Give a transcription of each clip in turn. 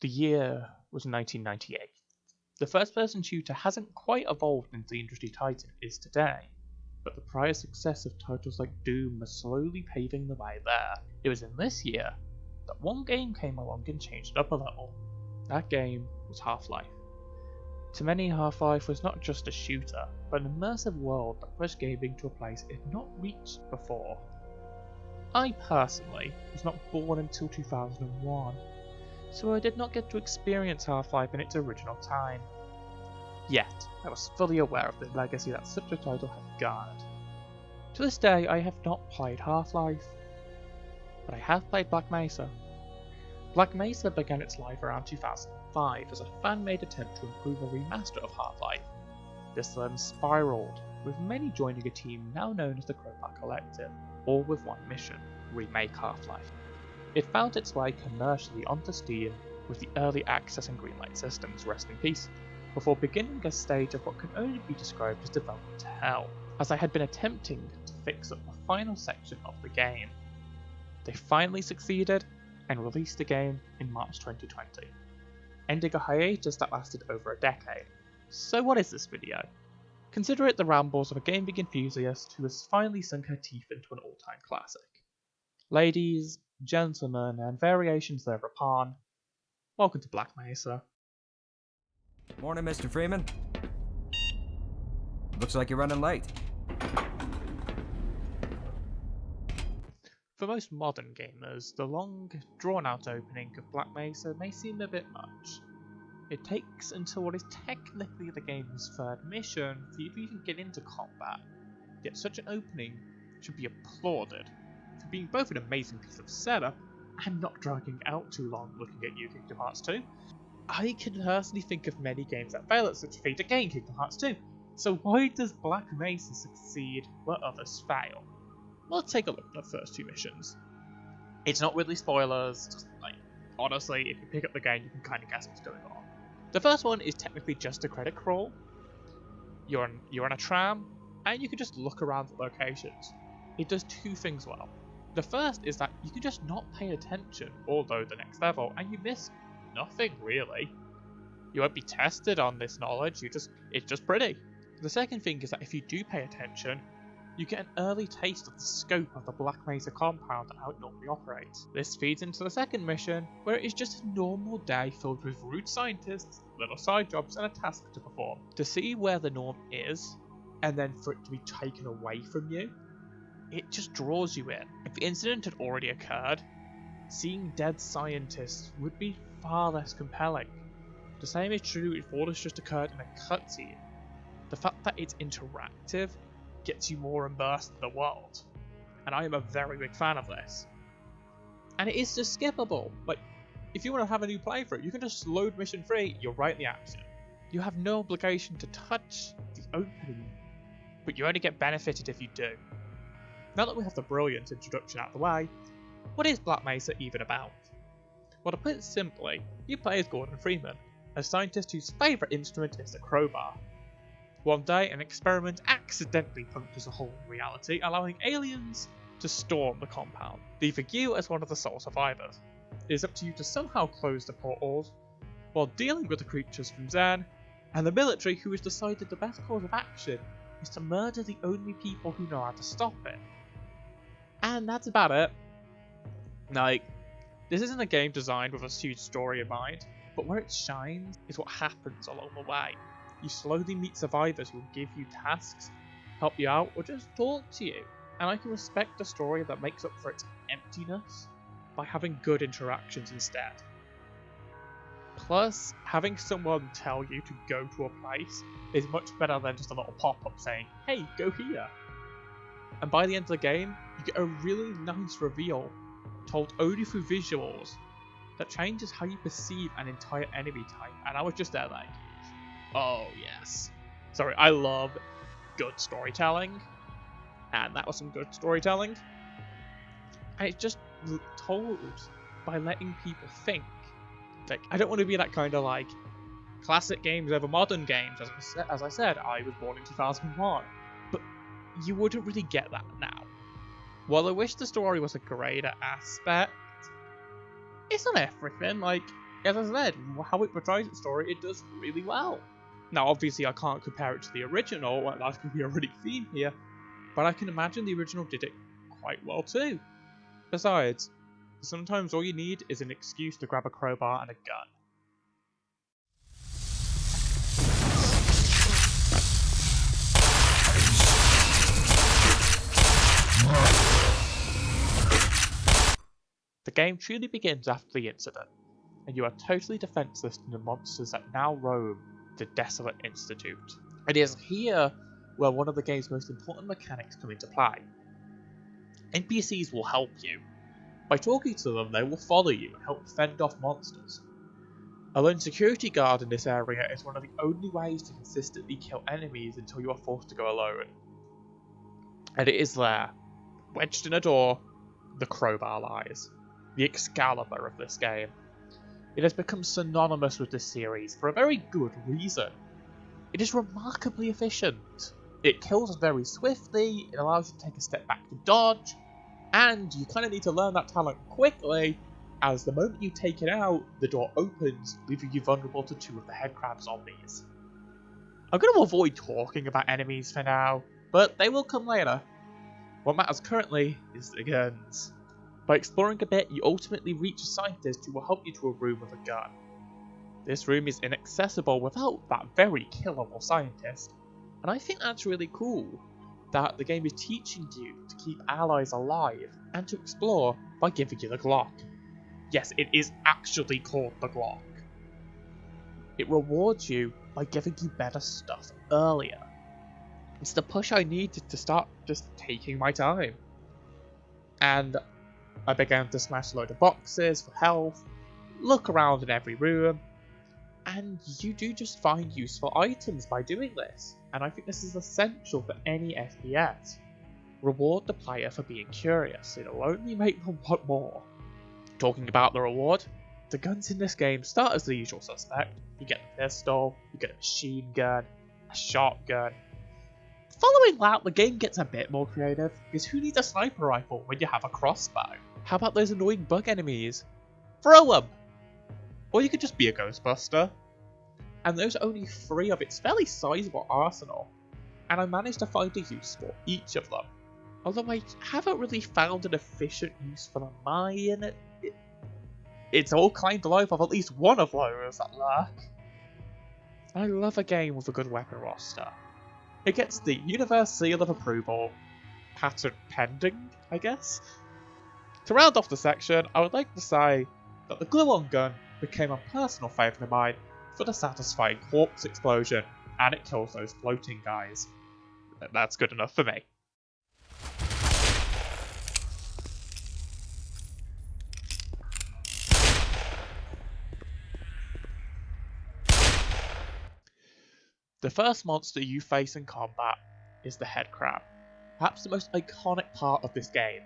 The year was 1998. The first-person shooter hasn't quite evolved into the industry titan it is today, but the prior success of titles like Doom was slowly paving the way there. It was in this year that one game came along and changed it up a little. That game was Half-Life. To many, Half-Life was not just a shooter, but an immersive world that pushed gaming to a place it had not reached before. I personally was not born until 2001, so I did not get to experience Half-Life in its original time. Yet, I was fully aware of the legacy that such a title had garnered. To this day, I have not played Half-Life, but I have played Black Mesa. Black Mesa began its life around 2005 as a fan-made attempt to improve a remaster of Half-Life. This then spiraled, with many joining a team now known as the Crowbar Collective, all with one mission: remake Half-Life. It found its way commercially onto Steam with the early access and greenlight systems, rest in peace, before beginning a stage of what can only be described as development hell, as I had been attempting to fix up the final section of the game. They finally succeeded and released the game in March 2020, ending a hiatus that lasted over a decade. So what is this video? Consider it the rambles of a gaming enthusiast who has finally sunk her teeth into an all-time classic. Ladies, gentlemen, and variations thereupon, welcome to Black Mesa. Morning, Mr. Freeman. Looks like you're running late. For most modern gamers, the long, drawn-out opening of Black Mesa may seem a bit much. It takes until what is technically the game's third mission for you to even get into combat, yet such an opening should be applauded for being both an amazing piece of setup and not dragging out too long looking at you, Kingdom Hearts 2. I can personally think of many games that fail at such a feat, again Kingdom Hearts 2, so why does Black Mesa succeed where others fail? Well, let's take a look at the first two missions. It's not really spoilers, just honestly, if you pick up the game you can kind of guess what's going on. The first one is technically just a credit crawl. You're on a tram, and you can just look around the locations. It does two things well. The first is that you can just not pay attention or load the next level, and you miss nothing really. You won't be tested on this knowledge, it's just pretty. The second thing is that if you do pay attention, you get an early taste of the scope of the Black Mesa compound and how it normally operates. This feeds into the second mission, where it is just a normal day filled with rude scientists, little side jobs, and a task to perform. To see where the norm is, and then for it to be taken away from you, it just draws you in. If the incident had already occurred, seeing dead scientists would be far less compelling. The same is true if all has just occurred in a cutscene. The fact that it's interactive gets you more immersed in the world, and I am a very big fan of this. And it is just skippable. If you want to have a new playthrough, you can just load mission 3, you're right in the action. You have no obligation to touch the opening, but you only get benefited if you do. Now that we have the brilliant introduction out of the way, what is Black Mesa even about? Well, to put it simply, you play as Gordon Freeman, a scientist whose favourite instrument is the crowbar. One day, an experiment accidentally punctures a hole in reality, allowing aliens to storm the compound, leaving you as one of the sole survivors. It is up to you to somehow close the portals, while dealing with the creatures from Zen, and the military who has decided the best course of action is to murder the only people who know how to stop it. And that's about it. This isn't a game designed with a huge story in mind, but where it shines is what happens along the way. You slowly meet survivors who will give you tasks, help you out, or just talk to you. And I can respect a story that makes up for its emptiness by having good interactions instead. Plus, having someone tell you to go to a place is much better than just a little pop-up saying, hey, go here. And by the end of the game, you get a really nice reveal, told only through visuals, that changes how you perceive an entire enemy type. And I was just there oh yes. Sorry, I love good storytelling, and that was some good storytelling. And it's just told by letting people think. I don't want to be that kind of classic games over modern games. As I said, I was born in 2001, but you wouldn't really get that now. While I wish the story was a greater aspect, it's not everything. as I said, how it portrays its story, it does really well. Now, obviously, I can't compare it to the original, well, that can be a running theme here, but I can imagine the original did it quite well too. Besides, sometimes all you need is an excuse to grab a crowbar and a gun. The game truly begins after the incident, and you are totally defenseless to the monsters that now roam the desolate institute. It is here where one of the game's most important mechanics come into play. NPCs will help you. By talking to them, they will follow you and help fend off monsters. A lone security guard in this area is one of the only ways to consistently kill enemies until you are forced to go alone. And it is there, wedged in a door, the crowbar lies. The Excalibur of this game. It has become synonymous with this series for a very good reason. It is remarkably efficient. It kills very swiftly, it allows you to take a step back to dodge, and you kind of need to learn that talent quickly, as the moment you take it out, the door opens, leaving you vulnerable to two of the headcrab zombies. I'm going to avoid talking about enemies for now, but they will come later. What matters currently is the guns. By exploring a bit, you ultimately reach a scientist who will help you to a room with a gun. This room is inaccessible without that very killable scientist, and I think that's really cool, that the game is teaching you to keep allies alive and to explore by giving you the Glock. Yes, it is actually called the Glock. It rewards you by giving you better stuff earlier. It's the push I needed to start just taking my time. And I began to smash a load of boxes for health, look around in every room, and you do just find useful items by doing this, and I think this is essential for any FPS. Reward the player for being curious, it'll only make them want more. Talking about the reward, the guns in this game start as the usual suspect. You get a pistol, you get a machine gun, a shotgun. Following that, the game gets a bit more creative, because who needs a sniper rifle when you have a crossbow? How about those annoying bug enemies? Throw them! Or you could just be a Ghostbuster. And those are only 3 of its fairly sizable arsenal, and I managed to find a use for each of them. Although I haven't really found an efficient use for the mine, it's all climbed alive of at least one of those that lurk. I love a game with a good weapon roster. It gets the universe seal of approval, patent pending, I guess. To round off the section, I would like to say that the glue-on gun became a personal favourite of mine for the satisfying corpse explosion, and it kills those floating guys. That's good enough for me. The first monster you face in combat is the head crab, perhaps the most iconic part of this game,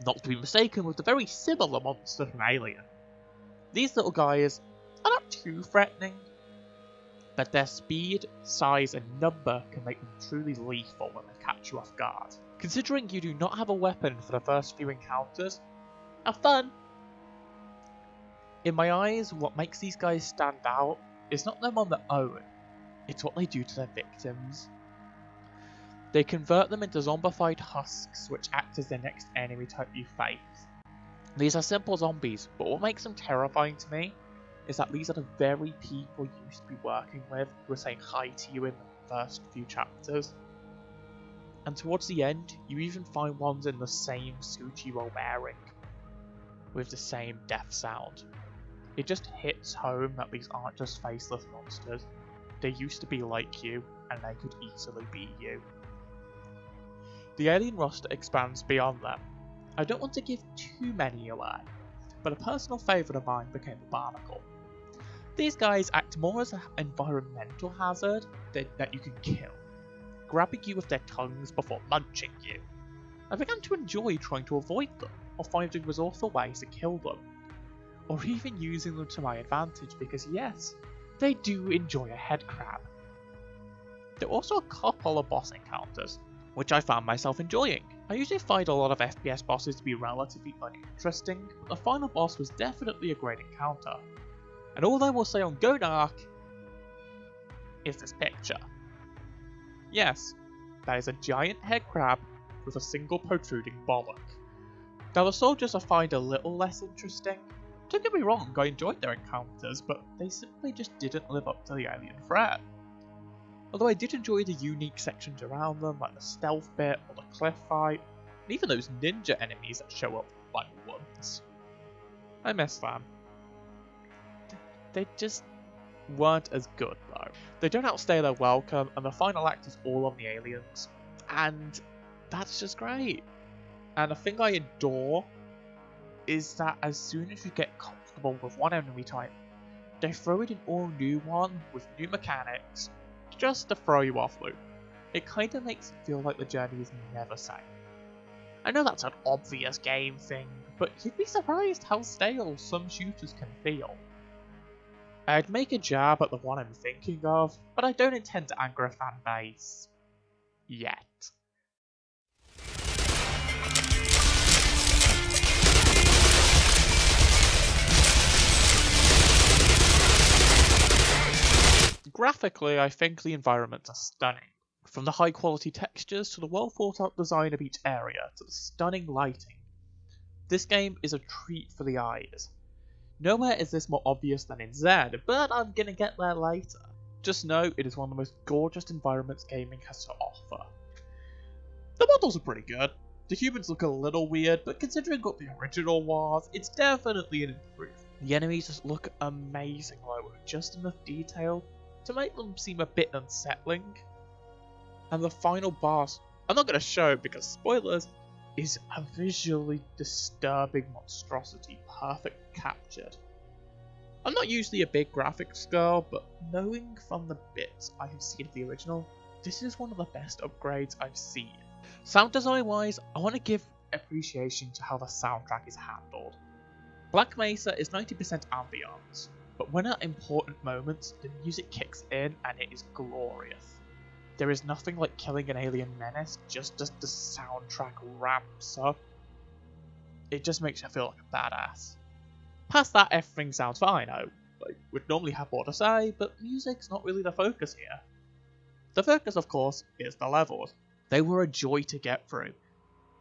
not to be mistaken with the very similar monster from Alien. These little guys are not too threatening, but their speed, size and number can make them truly lethal when they catch you off guard. Considering you do not have a weapon for the first few encounters, have fun! In my eyes, what makes these guys stand out is not them on their own, it's what they do to their victims. They convert them into zombified husks, which act as the next enemy type you face. These are simple zombies, but what makes them terrifying to me is that these are the very people you used to be working with who were saying hi to you in the first few chapters. And towards the end, you even find ones in the same suit you were wearing, with the same death sound. It just hits home that these aren't just faceless monsters. They used to be like you, and they could easily be you. The alien roster expands beyond them. I don't want to give too many away, but a personal favourite of mine became the barnacle. These guys act more as an environmental hazard that you can kill, grabbing you with their tongues before munching you. I began to enjoy trying to avoid them, or finding resourceful ways to kill them, or even using them to my advantage because yes, they do enjoy a head crab. There are also a couple of boss encounters, which I found myself enjoying. I usually find a lot of FPS bosses to be relatively uninteresting, but the final boss was definitely a great encounter. And all I will say on Go Dark is this picture. Yes, that is a giant head crab with a single protruding bollock. Now the soldiers I find a little less interesting. Don't get me wrong, I enjoyed their encounters, but they simply just didn't live up to the alien threat. Although I did enjoy the unique sections around them, like the stealth bit or the cliff fight, and even those ninja enemies that show up like once. I miss them. They just weren't as good though. They don't outstay their welcome, and the final act is all on the aliens, and that's just great. And the thing I adore is that as soon as you get comfortable with one enemy type, they throw in an all new one with new mechanics just to throw you off loop. It kinda makes it feel like the journey is never same. I know that's an obvious game thing, but you'd be surprised how stale some shooters can feel. I'd make a jab at the one I'm thinking of, but I don't intend to anger a fan base. Yet. Graphically, I think the environments are stunning. From the high quality textures to the well thought out design of each area to the stunning lighting. This game is a treat for the eyes. Nowhere is this more obvious than in Zed, but I'm gonna get there later. Just know it is one of the most gorgeous environments gaming has to offer. The models are pretty good. The humans look a little weird, but considering what the original was, it's definitely an improvement. The enemies just look amazing though, with just enough detail to make them seem a bit unsettling. And the final boss, I'm not going to show because spoilers, is a visually disturbing monstrosity, perfect captured. I'm not usually a big graphics girl, but knowing from the bits I have seen of the original, this is one of the best upgrades I've seen. Sound design wise, I want to give appreciation to how the soundtrack is handled. Black Mesa is 90% ambience, but when at important moments, the music kicks in and it is glorious. There is nothing like killing an alien menace just as the soundtrack ramps up. It just makes you feel like a badass. Past that, everything sounds fine. I would normally have more to say, but music's not really the focus here. The focus, of course, is the levels. They were a joy to get through.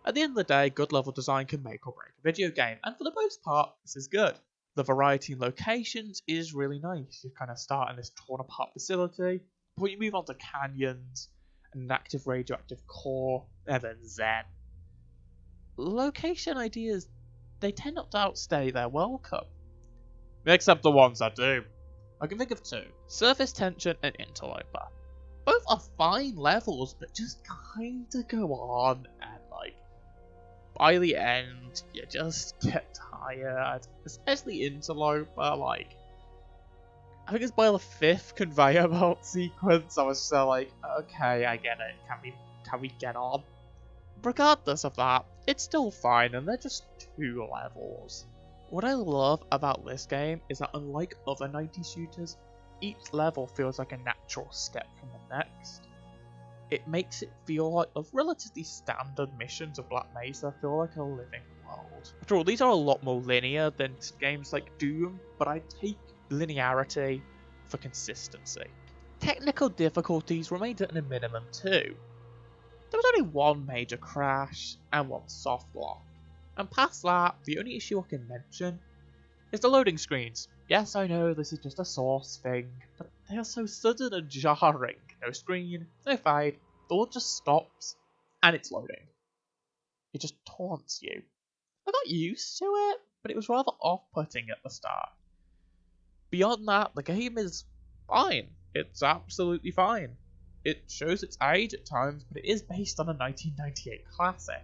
At the end of the day, good level design can make or break a video game, and for the most part, this is good. The variety in locations is really nice. You kind of start in this torn apart facility, but you move on to canyons, an active radioactive core, and then Zen. Location ideas, they tend not to outstay their welcome. Except the ones that do. I can think of two. Surface Tension and Interloper. Both are fine levels, but just kinda go on, and by the end, you just get tired. Especially Interloper, I think it's by the 5th conveyor belt sequence, I was so okay, I get it, can we get on? Regardless of that, it's still fine, and they're just 2 levels. What I love about this game is that unlike other 90s shooters, each level feels like a natural step from the next. It makes it feel like the relatively standard missions of Black Mesa feel like a living world. After all, these are a lot more linear than games like Doom, but I take linearity for consistency. Technical difficulties remained at a minimum too. There was only one major crash and one soft lock. And past that, the only issue I can mention is the loading screens. Yes, I know this is just a Source thing, but they are so sudden and jarring. No screen, no fade, the world just stops, and it's loading. It just taunts you. I got used to it, but it was rather off-putting at the start. Beyond that, the game is fine. It's absolutely fine. It shows its age at times, but it is based on a 1998 classic.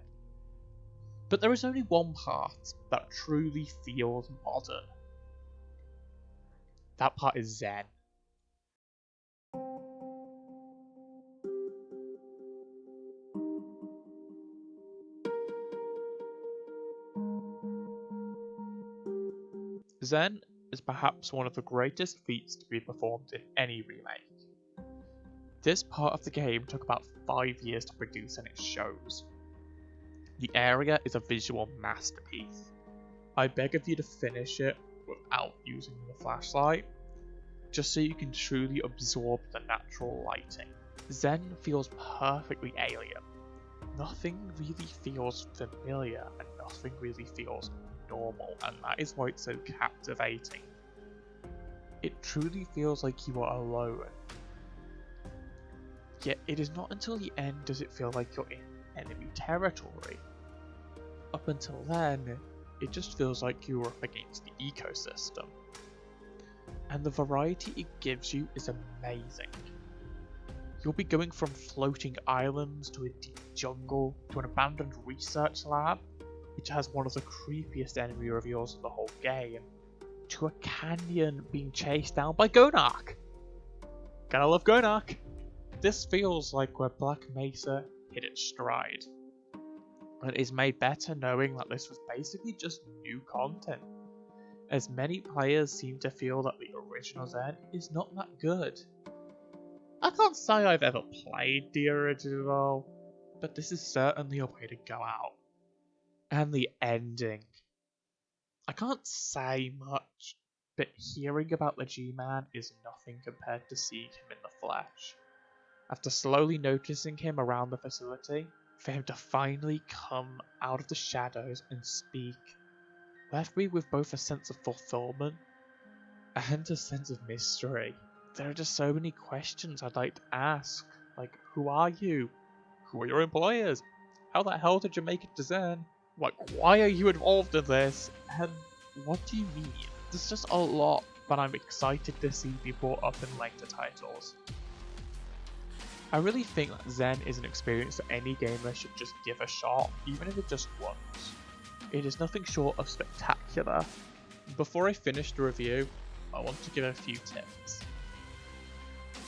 But there is only one part that truly feels modern. That part is Zen. Zen is perhaps one of the greatest feats to be performed in any remake. This part of the game took about 5 years to produce and it shows. The area is a visual masterpiece. I beg of you to finish it without using the flashlight, just so you can truly absorb the natural lighting. Zen feels perfectly alien. Nothing really feels familiar and nothing really feels normal, and that is why it's so captivating. It truly feels like you are alone. Yet it is not until the end does it feel like you're in enemy territory. Up until then, it just feels like you're up against the ecosystem. And the variety it gives you is amazing. You'll be going from floating islands to a deep jungle to an abandoned research lab, which has one of the creepiest enemy reveals in the whole game, to a canyon being chased down by Gonark. Gotta love Gonark. This feels like where Black Mesa hit its stride. And it is made better knowing that this was basically just new content, as many players seem to feel that the original Zen is not that good. I can't say I've ever played the original, but this is certainly a way to go out. And the ending. I can't say much, but hearing about the G-Man is nothing compared to seeing him in the flesh. After slowly noticing him around the facility, for him to finally come out of the shadows and speak left me with both a sense of fulfillment and a sense of mystery. There are just so many questions I'd like to ask, like, who are you? Who are your employers? How the hell did you make it to Zen? Like, why are you involved in this? And what do you mean? There's just a lot that I'm excited to see be brought up in later titles. I really think that Zen is an experience that any gamer should just give a shot, even if it's just once. It is nothing short of spectacular. Before I finish the review, I want to give a few tips.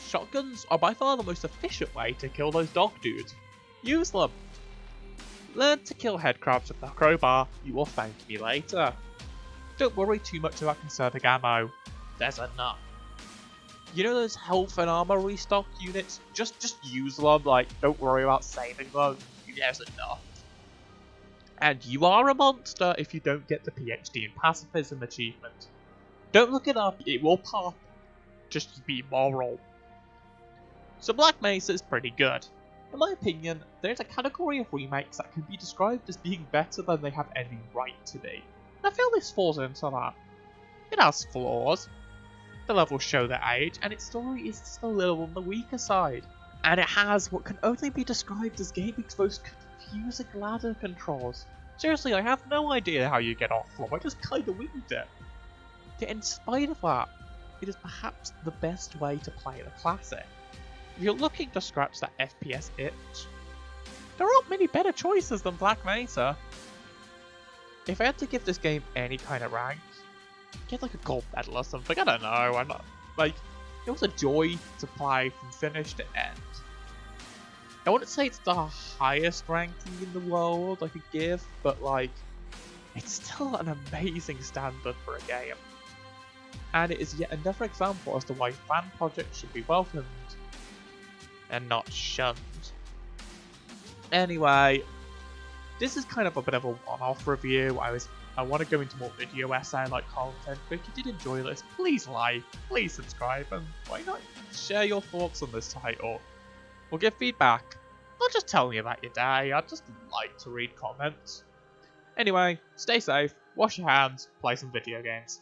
Shotguns are by far the most efficient way to kill those dog dudes. Use them! Learn to kill headcrabs with the crowbar, you will thank me later. Don't worry too much about conserving ammo, there's enough. You know those health and armor restock units? Just use them, like, don't worry about saving them, there's enough. And you are a monster if you don't get the PhD in pacifism achievement. Don't look it up, it will pop. Just be moral. So Black Mesa is pretty good. In my opinion, there's a category of remakes that can be described as being better than they have any right to be. And I feel this falls into that. It has flaws. The levels show their age, and its story is just a little on the weaker side. And it has what can only be described as gaming's most confusing ladder controls. Seriously, I have no idea how you get off from, I just kinda winged it. Yet in spite of that, it is perhaps the best way to play the classic. If you're looking to scratch that FPS itch, there aren't many better choices than Black Mesa. If I had to give this game any kind of rank, get like a gold medal or something, I don't know, I'm not, like, it was a joy to play from finish to end. I wouldn't say it's the highest ranking in the world I could give, but like, it's still an amazing standard for a game. And it is yet another example as to why fan projects should be welcomed and not shunned. Anyway, this is kind of a bit of a one-off review. I want to go into more video essay-like content, but if you did enjoy this, please like, please subscribe, and why not share your thoughts on this title? Or give feedback. Not just tell me about your day, I'd just like to read comments. Anyway, stay safe, wash your hands, play some video games.